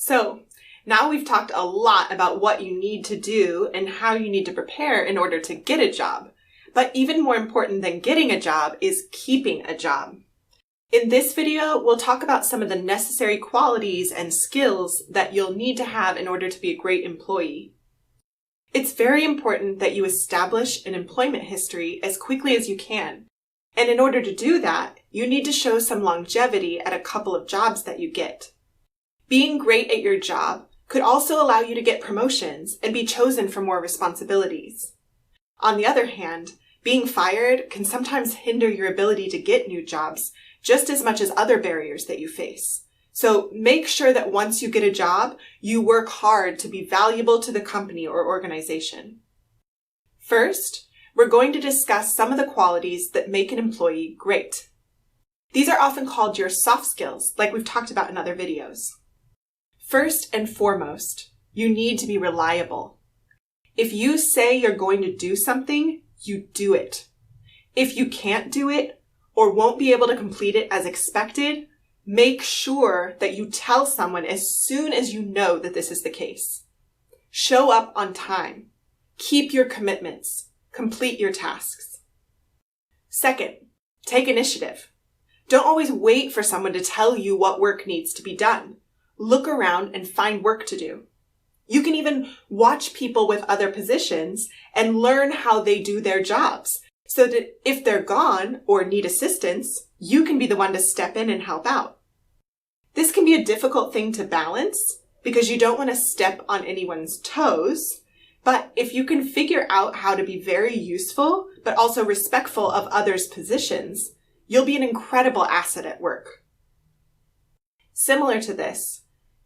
So now we've talked a lot about what you need to do and how you need to prepare in order to get a job. But even more important than getting a job is keeping a job. In this video, we'll talk about some of the necessary qualities and skills that you'll need to have in order to be a great employee. It's very important that you establish an employment history as quickly as you can. And in order to do that, you need to show some longevity at a couple of jobs that you get. Being great at your job could also allow you to get promotions and be chosen for more responsibilities. On the other hand, being fired can sometimes hinder your ability to get new jobs just as much as other barriers that you face. So make sure that once you get a job, you work hard to be valuable to the company or organization. First, we're going to discuss some of the qualities that make an employee great. These are often called your soft skills, like we've talked about in other videos. First and foremost, you need to be reliable. If you say you're going to do something, you do it. If you can't do it or won't be able to complete it as expected, make sure that you tell someone as soon as you know that this is the case. Show up on time. Keep your commitments. Complete your tasks. Second, take initiative. Don't always wait for someone to tell you what work needs to be done. Look around and find work to do. You can even watch people with other positions and learn how they do their jobs so that if they're gone or need assistance, you can be the one to step in and help out. This can be a difficult thing to balance because you don't want to step on anyone's toes, but if you can figure out how to be very useful but also respectful of others' positions, you'll be an incredible asset at work. Similar to this,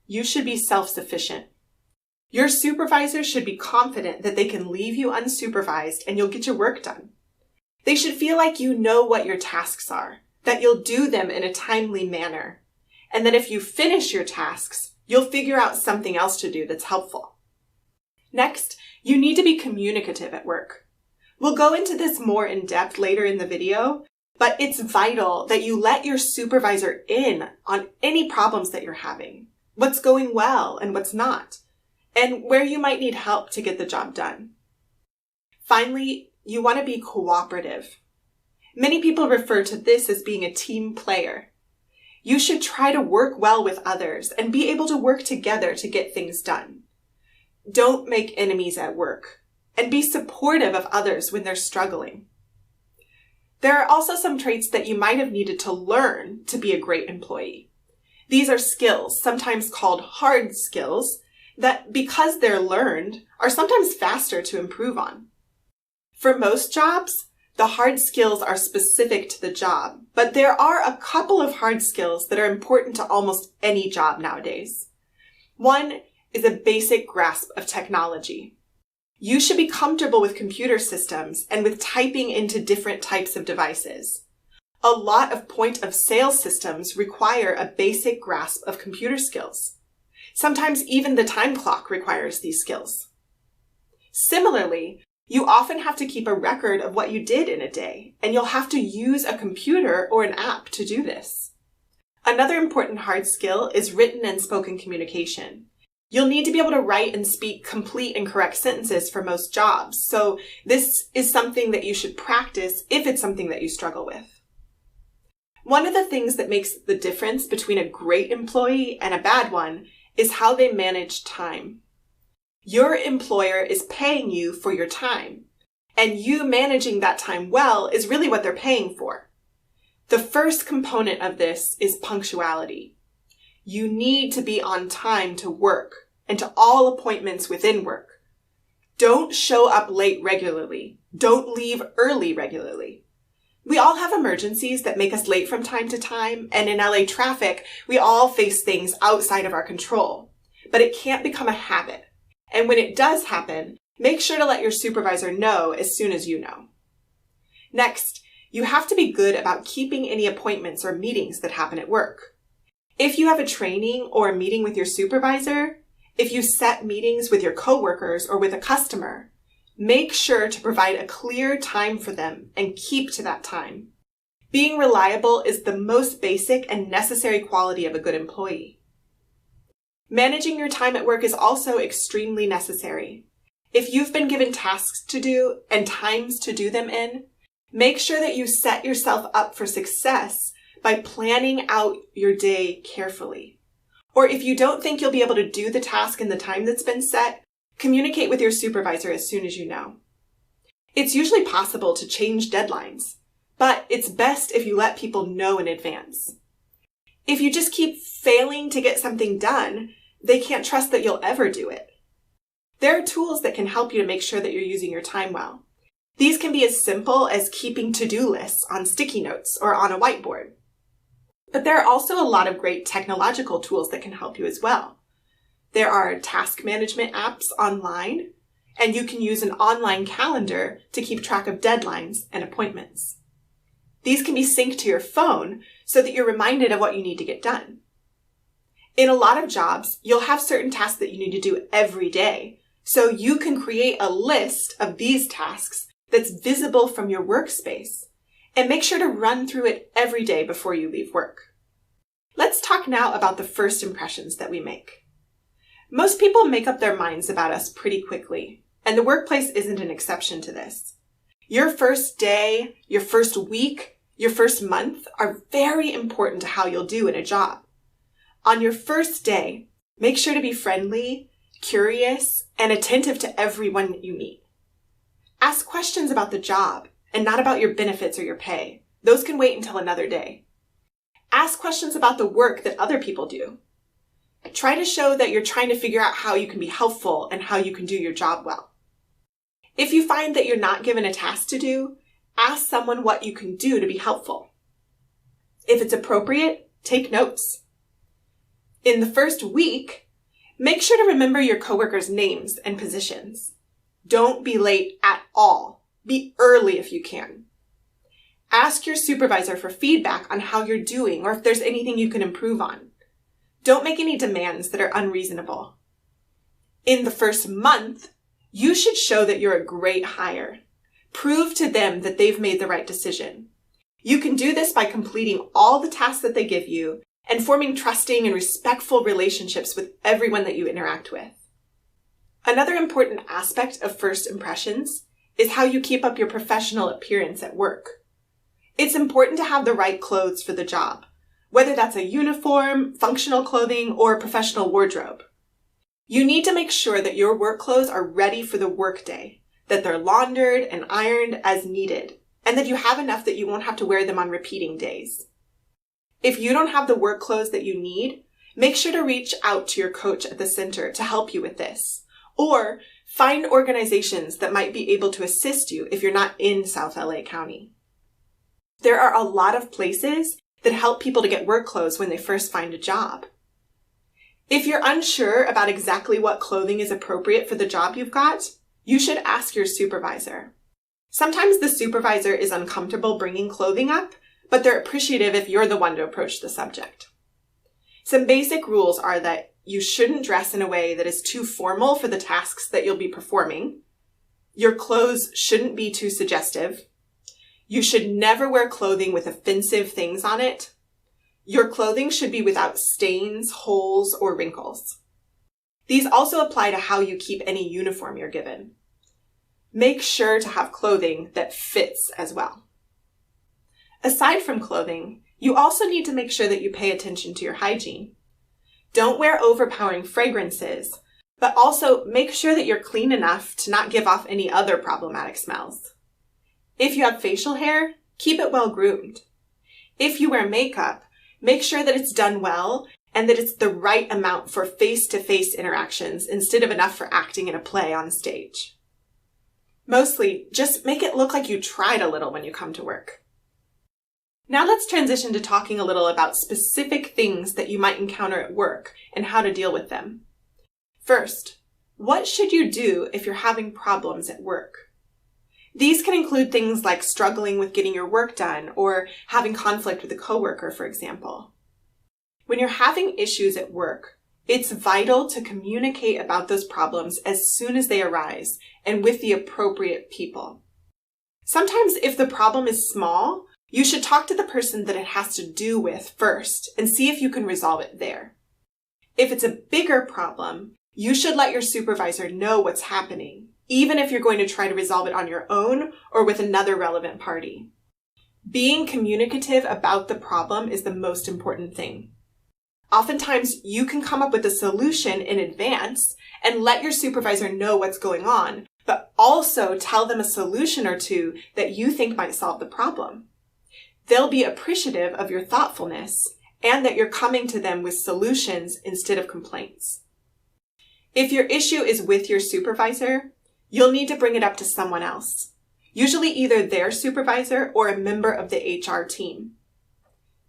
you should be self-sufficient. Your supervisor should be confident that they can leave you unsupervised and you'll get your work done. They should feel like you know what your tasks are, that you'll do them in a timely manner, and that if you finish your tasks, you'll figure out something else to do that's helpful. Next, you need to be communicative at work. We'll go into this more in depth later in the video, but it's vital that you let your supervisor in on any problems that you're having, what's going well and what's not, and where you might need help to get the job done. Finally, you want to be cooperative. Many people refer to this as being a team player. You should try to work well with others and be able to work together to get things done. Don't make enemies at work, and be supportive of others when they're struggling. There are also some traits that you might have needed to learn to be a great employee. These are skills, sometimes called hard skills, that because they're learned, are sometimes faster to improve on. For most jobs, the hard skills are specific to the job, but there are a couple of hard skills that are important to almost any job nowadays. One is a basic grasp of technology. You should be comfortable with computer systems and with typing into different types of devices. A lot of point-of-sale systems require a basic grasp of computer skills. Sometimes even the time clock requires these skills. Similarly, you often have to keep a record of what you did in a day, and you'll have to use a computer or an app to do this. Another important hard skill is written and spoken communication. You'll need to be able to write and speak complete and correct sentences for most jobs, so this is something that you should practice if it's something that you struggle with. One of the things that makes the difference between a great employee and a bad one is how they manage time. Your employer is paying you for your time, and you managing that time well is really what they're paying for. The first component of this is punctuality. You need to be on time to work and to all appointments within work. Don't show up late regularly. Don't leave early regularly. We all have emergencies that make us late from time to time, and in LA traffic, we all face things outside of our control. But it can't become a habit. And when it does happen, make sure to let your supervisor know as soon as you know. Next, you have to be good about keeping any appointments or meetings that happen at work. If you have a training or a meeting with your supervisor, if you set meetings with your coworkers or with a customer, make sure to provide a clear time for them and keep to that time. Being reliable is the most basic and necessary quality of a good employee. Managing your time at work is also extremely necessary. If you've been given tasks to do and times to do them in, make sure that you set yourself up for success by planning out your day carefully. Or if you don't think you'll be able to do the task in the time that's been set, communicate with your supervisor as soon as you know. It's usually possible to change deadlines, but it's best if you let people know in advance. If you just keep failing to get something done, they can't trust that you'll ever do it. There are tools that can help you to make sure that you're using your time well. These can be as simple as keeping to-do lists on sticky notes or on a whiteboard. But there are also a lot of great technological tools that can help you as well. There are task management apps online, and you can use an online calendar to keep track of deadlines and appointments. These can be synced to your phone so that you're reminded of what you need to get done. In a lot of jobs, you'll have certain tasks that you need to do every day, so you can create a list of these tasks that's visible from your workspace, and make sure to run through it every day before you leave work. Let's talk now about the first impressions that we make. Most people make up their minds about us pretty quickly, and the workplace isn't an exception to this. Your first day, your first week, your first month are very important to how you'll do in a job. On your first day, make sure to be friendly, curious, and attentive to everyone you meet. Ask questions about the job and not about your benefits or your pay. Those can wait until another day. Ask questions about the work that other people do. Try to show that you're trying to figure out how you can be helpful and how you can do your job well. If you find that you're not given a task to do, ask someone what you can do to be helpful. If it's appropriate, take notes. In the first week, make sure to remember your coworkers' names and positions. Don't be late at all. Be early if you can. Ask your supervisor for feedback on how you're doing or if there's anything you can improve on. Don't make any demands that are unreasonable. In the first month, you should show that you're a great hire. Prove to them that they've made the right decision. You can do this by completing all the tasks that they give you and forming trusting and respectful relationships with everyone that you interact with. Another important aspect of first impressions is how you keep up your professional appearance at work. It's important to have the right clothes for the job, whether that's a uniform, functional clothing, or a professional wardrobe. You need to make sure that your work clothes are ready for the workday, that they're laundered and ironed as needed, and that you have enough that you won't have to wear them on repeating days. If you don't have the work clothes that you need, make sure to reach out to your coach at the center to help you with this. Or find organizations that might be able to assist you if you're not in South LA County. There are a lot of places that help people to get work clothes when they first find a job. If you're unsure about exactly what clothing is appropriate for the job you've got, you should ask your supervisor. Sometimes the supervisor is uncomfortable bringing clothing up, but they're appreciative if you're the one to approach the subject. Some basic rules are that you shouldn't dress in a way that is too formal for the tasks that you'll be performing. Your clothes shouldn't be too suggestive. You should never wear clothing with offensive things on it. Your clothing should be without stains, holes, or wrinkles. These also apply to how you keep any uniform you're given. Make sure to have clothing that fits as well. Aside from clothing, you also need to make sure that you pay attention to your hygiene. Don't wear overpowering fragrances, but also make sure that you're clean enough to not give off any other problematic smells. If you have facial hair, keep it well groomed. If you wear makeup, make sure that it's done well and that it's the right amount for face-to-face interactions instead of enough for acting in a play on stage. Mostly, just make it look like you tried a little when you come to work. Now let's transition to talking a little about specific things that you might encounter at work and how to deal with them. First, what should you do if you're having problems at work? These can include things like struggling with getting your work done or having conflict with a coworker, for example. When you're having issues at work, it's vital to communicate about those problems as soon as they arise and with the appropriate people. Sometimes if the problem is small, you should talk to the person that it has to do with first and see if you can resolve it there. If it's a bigger problem, you should let your supervisor know what's happening, even if you're going to try to resolve it on your own or with another relevant party. Being communicative about the problem is the most important thing. Oftentimes, you can come up with a solution in advance and let your supervisor know what's going on, but also tell them a solution or two that you think might solve the problem. They'll be appreciative of your thoughtfulness and that you're coming to them with solutions instead of complaints. If your issue is with your supervisor, you'll need to bring it up to someone else, usually either their supervisor or a member of the HR team.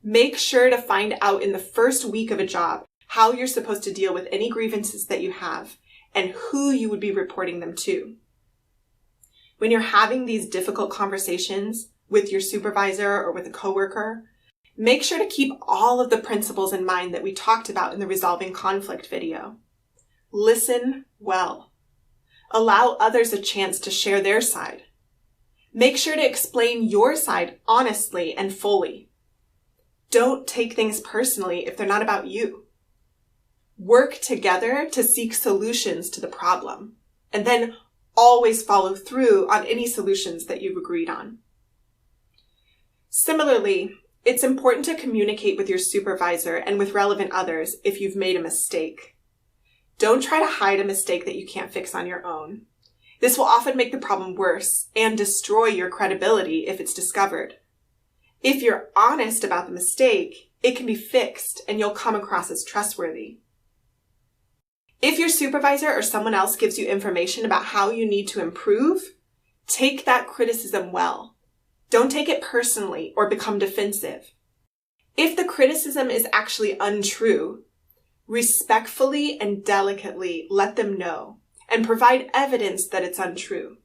Make sure to find out in the first week of a job how you're supposed to deal with any grievances that you have and who you would be reporting them to. When you're having these difficult conversations with your supervisor or with a coworker, make sure to keep all of the principles in mind that we talked about in the Resolving Conflict video. Listen well. Allow others a chance to share their side. Make sure to explain your side honestly and fully. Don't take things personally if they're not about you. Work together to seek solutions to the problem, and then always follow through on any solutions that you've agreed on. Similarly, it's important to communicate with your supervisor and with relevant others if you've made a mistake. Don't try to hide a mistake that you can't fix on your own. This will often make the problem worse and destroy your credibility if it's discovered. If you're honest about the mistake, it can be fixed and you'll come across as trustworthy. If your supervisor or someone else gives you information about how you need to improve, take that criticism well. Don't take it personally or become defensive. If the criticism is actually untrue, respectfully and delicately let them know and provide evidence that it's untrue.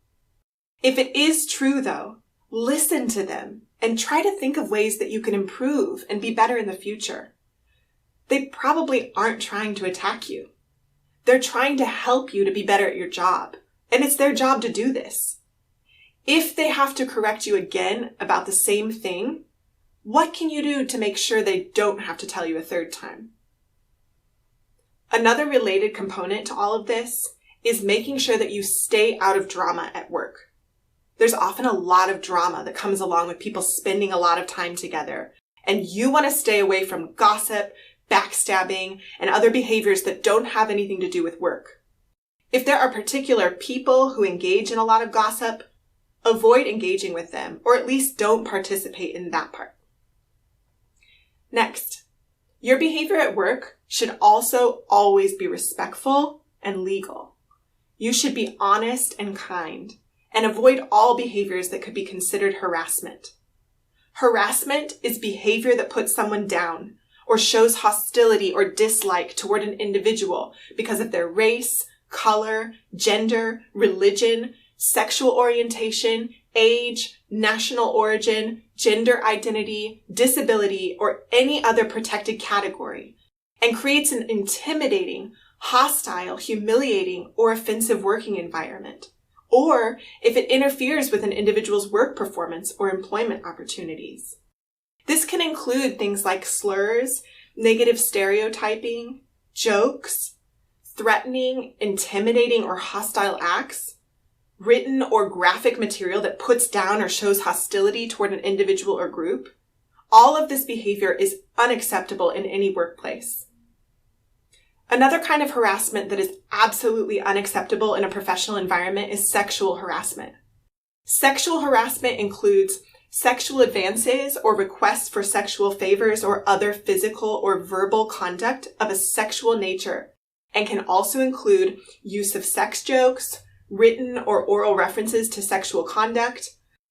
If it is true, though, listen to them and try to think of ways that you can improve and be better in the future. They probably aren't trying to attack you. They're trying to help you to be better at your job, and it's their job to do this. If they have to correct you again about the same thing, what can you do to make sure they don't have to tell you a third time? Another related component to all of this is making sure that you stay out of drama at work. There's often a lot of drama that comes along with people spending a lot of time together, and you want to stay away from gossip, backstabbing, and other behaviors that don't have anything to do with work. If there are particular people who engage in a lot of gossip, avoid engaging with them, or at least don't participate in that part. Next, your behavior at work should also always be respectful and legal. You should be honest and kind, and avoid all behaviors that could be considered harassment. Harassment is behavior that puts someone down or shows hostility or dislike toward an individual because of their race, color, gender, religion, sexual orientation, age, national origin, gender identity, disability, or any other protected category, and creates an intimidating, hostile, humiliating, or offensive working environment, or if it interferes with an individual's work performance or employment opportunities. This can include things like slurs, negative stereotyping, jokes, threatening, intimidating, or hostile acts, written or graphic material that puts down or shows hostility toward an individual or group. All of this behavior is unacceptable in any workplace. Another kind of harassment that is absolutely unacceptable in a professional environment is sexual harassment. Sexual harassment includes sexual advances or requests for sexual favors or other physical or verbal conduct of a sexual nature, and can also include use of sex jokes, written or oral references to sexual conduct,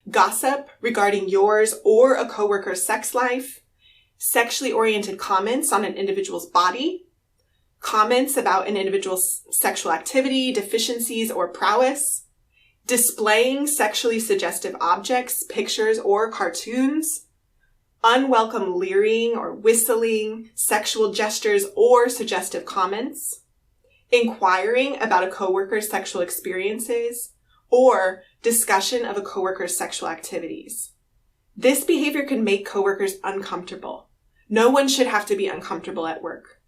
gossip regarding yours or a coworker's sex life, sexually oriented comments on an individual's body, comments about an individual's sexual activity, deficiencies, or prowess, displaying sexually suggestive objects, pictures, or cartoons, unwelcome leering or whistling, sexual gestures, or suggestive comments, inquiring about a coworker's sexual experiences, or discussion of a coworker's sexual activities. This behavior can make coworkers uncomfortable. No one should have to be uncomfortable at work.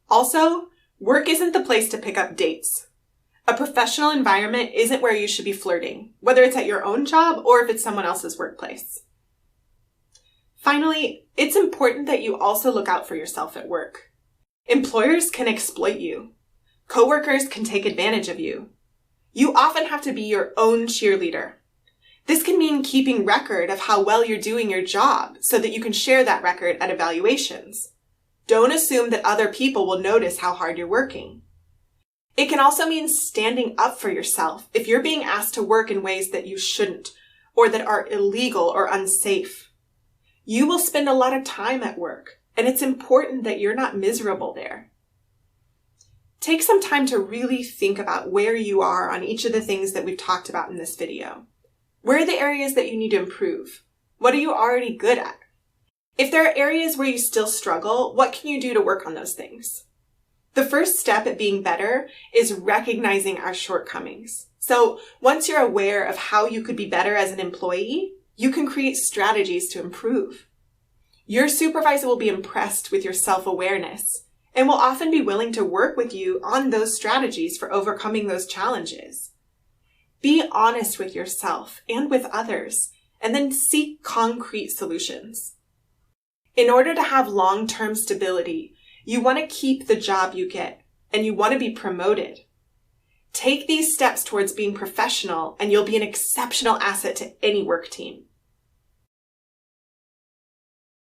Also, work isn't the place to pick up dates. A professional environment isn't where you should be flirting, whether it's at your own job or if it's someone else's workplace. Finally, it's important that you also look out for yourself at work. Employers can exploit you. Coworkers can take advantage of you. You often have to be your own cheerleader. This can mean keeping record of how well you're doing your job so that you can share that record at evaluations. Don't assume that other people will notice how hard you're working. It can also mean standing up for yourself if you're being asked to work in ways that you shouldn't or that are illegal or unsafe. You will spend a lot of time at work, and it's important that you're not miserable there. Take some time to really think about where you are on each of the things that we've talked about in this video. Where are the areas that you need to improve? What are you already good at? If there are areas where you still struggle, what can you do to work on those things? The first step at being better is recognizing our shortcomings. So once you're aware of how you could be better as an employee, you can create strategies to improve. Your supervisor will be impressed with your self-awareness and will often be willing to work with you on those strategies for overcoming those challenges. Be honest with yourself and with others, and then seek concrete solutions. In order to have long-term stability, you want to keep the job you get, and you want to be promoted. Take these steps towards being professional, and you'll be an exceptional asset to any work team.